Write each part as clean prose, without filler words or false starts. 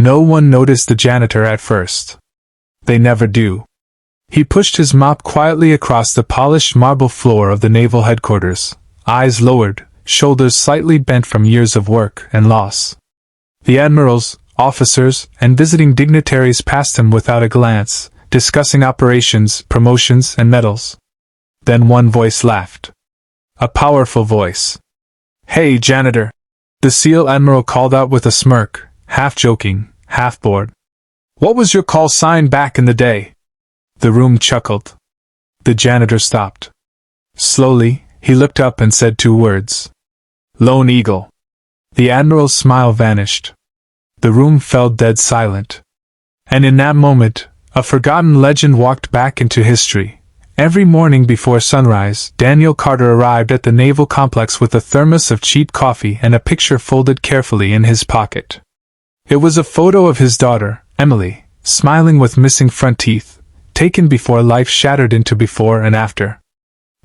No one noticed the janitor at first. They never do. He pushed his mop quietly across the polished marble floor of the naval headquarters, eyes lowered, shoulders slightly bent from years of work and loss. The admirals, officers, and visiting dignitaries passed him without a glance, discussing operations, promotions, and medals. Then one voice laughed. A powerful voice. "Hey, janitor!" The SEAL Admiral called out with a smirk, half joking, half bored. "What was your call sign back in the day?" The room chuckled. The janitor stopped. Slowly, he looked up and said 2 words. "Lone Eagle." The Admiral's smile vanished. The room fell dead silent. And in that moment, a forgotten legend walked back into history. Every morning before sunrise, Daniel Carter arrived at the naval complex with a thermos of cheap coffee and a picture folded carefully in his pocket. It was a photo of his daughter, Emily, smiling with missing front teeth, taken before life shattered into before and after.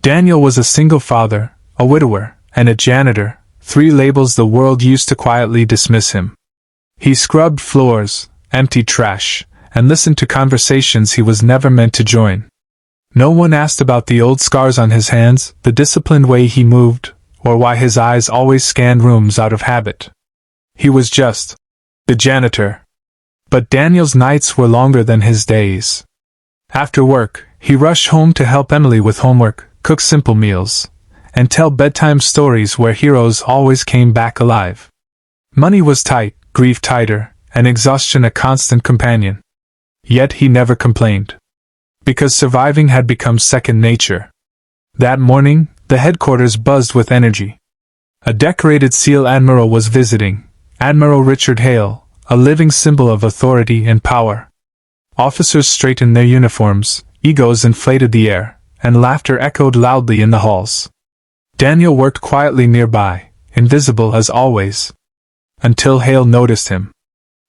Daniel was a single father, a widower, and a janitor, 3 labels the world used to quietly dismiss him. He scrubbed floors, emptied trash, and listened to conversations he was never meant to join. No one asked about the old scars on his hands, the disciplined way he moved, or why his eyes always scanned rooms out of habit. He was just the janitor. But Daniel's nights were longer than his days. After work, he rushed home to help Emily with homework, cook simple meals, and tell bedtime stories where heroes always came back alive. Money was tight, grief tighter, and exhaustion a constant companion. Yet he never complained. Because surviving had become second nature. That morning, the headquarters buzzed with energy. A decorated SEAL Admiral was visiting, Admiral Richard Hale, a living symbol of authority and power. Officers straightened their uniforms, egos inflated the air, and laughter echoed loudly in the halls. Daniel worked quietly nearby, invisible as always. Until Hale noticed him.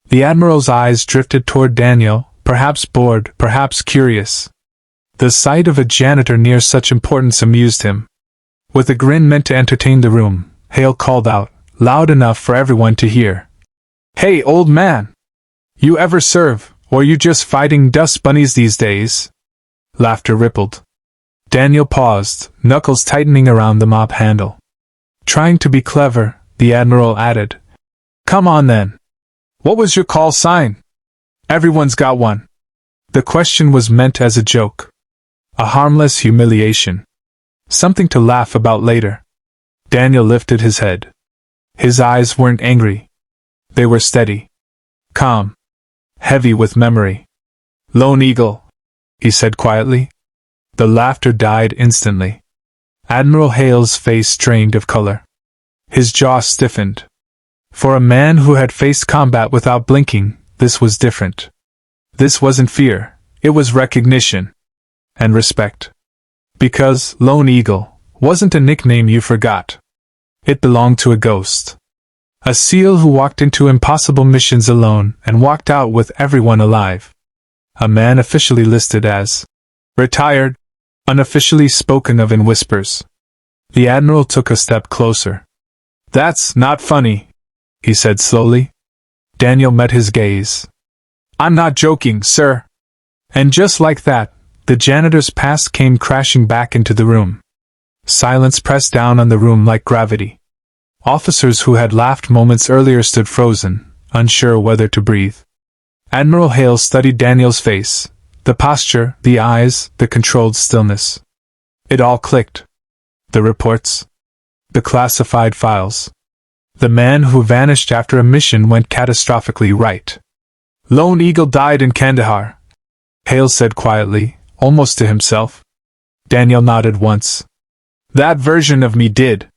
The Admiral's eyes drifted toward Daniel, perhaps bored, perhaps curious. The sight of a janitor near such importance amused him. With a grin meant to entertain the room, Hale called out, loud enough for everyone to hear. "Hey, old man! You ever serve, or you just fighting dust bunnies these days?" Laughter rippled. Daniel paused, knuckles tightening around the mop handle. Trying to be clever, the Admiral added, "Come on then. What was your call sign? Everyone's got one." The question was meant as a joke. A harmless humiliation. Something to laugh about later. Daniel lifted his head. His eyes weren't angry. They were steady. Calm. Heavy with memory. "Lone Eagle," he said quietly. The laughter died instantly. Admiral Hale's face strained of color. His jaw stiffened. For a man who had faced combat without blinking, this was different. This wasn't fear, it was recognition. And respect. Because Lone Eagle wasn't a nickname you forgot. It belonged to a ghost. A SEAL who walked into impossible missions alone and walked out with everyone alive. A man officially listed as retired, unofficially spoken of in whispers. The Admiral took a step closer. "That's not funny," he said slowly. Daniel met his gaze. "I'm not joking, sir." And just like that, the janitor's past came crashing back into the room. Silence pressed down on the room like gravity. Officers who had laughed moments earlier stood frozen, unsure whether to breathe. Admiral Hale studied Daniel's face, the posture, the eyes, the controlled stillness. It all clicked. The reports. The classified files. The man who vanished after a mission went catastrophically right. "Lone Eagle died in Kandahar," Hale said quietly, almost to himself. Daniel nodded once. "That version of me did."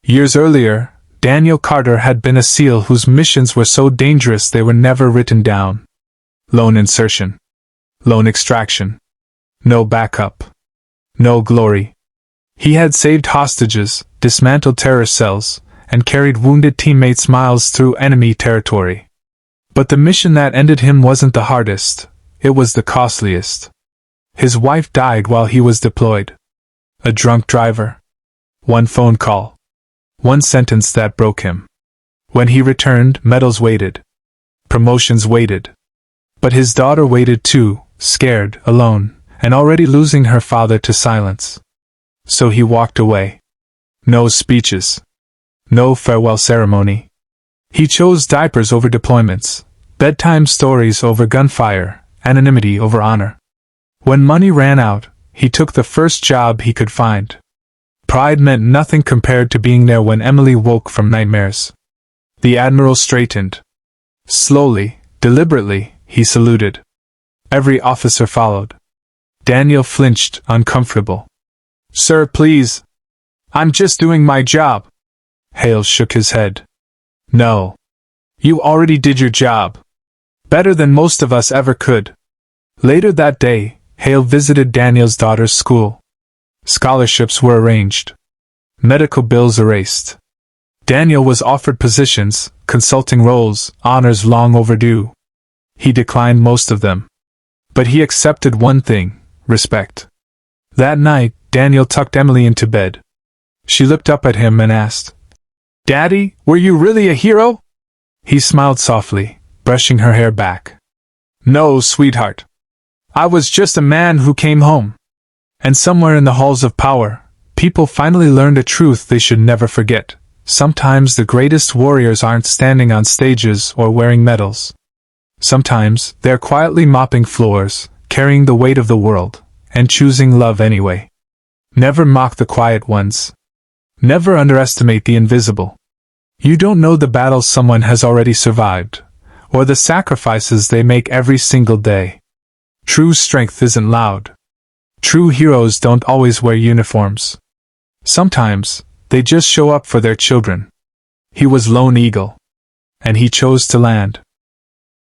Years earlier, Daniel Carter had been a SEAL whose missions were so dangerous they were never written down. Lone insertion. Lone extraction. No backup. No glory. He had saved hostages, dismantled terror cells, and carried wounded teammates miles through enemy territory. But the mission that ended him wasn't the hardest, it was the costliest. His wife died while he was deployed. A drunk driver. One phone call. One sentence that broke him. When he returned, medals waited. Promotions waited. But his daughter waited too, scared, alone, and already losing her father to silence. So he walked away. No speeches. No farewell ceremony. He chose diapers over deployments, bedtime stories over gunfire, anonymity over honor. When money ran out, he took the first job he could find. Pride meant nothing compared to being there when Emily woke from nightmares. The Admiral straightened. Slowly, deliberately, he saluted. Every officer followed. Daniel flinched, uncomfortable. Sir, please. I'm just doing my job. Hale shook his head. No. You already did your job. Better than most of us ever could. Later that day, Hale visited Daniel's daughter's school. Scholarships were arranged. Medical bills erased. Daniel was offered positions, consulting roles, honors long overdue. He declined most of them. But he accepted one thing: respect. That night, Daniel tucked Emily into bed. She looked up at him and asked, "Daddy, were you really a hero?" He smiled softly, brushing her hair back. "No, sweetheart. I was just a man who came home." And somewhere in the halls of power, people finally learned a truth they should never forget. Sometimes the greatest warriors aren't standing on stages or wearing medals. Sometimes they're quietly mopping floors, carrying the weight of the world, and choosing love anyway. Never mock the quiet ones. Never underestimate the invisible. You don't know the battles someone has already survived, or the sacrifices they make every single day. True strength isn't loud. True heroes don't always wear uniforms. Sometimes, they just show up for their children. He was Lone Eagle. And he chose to land.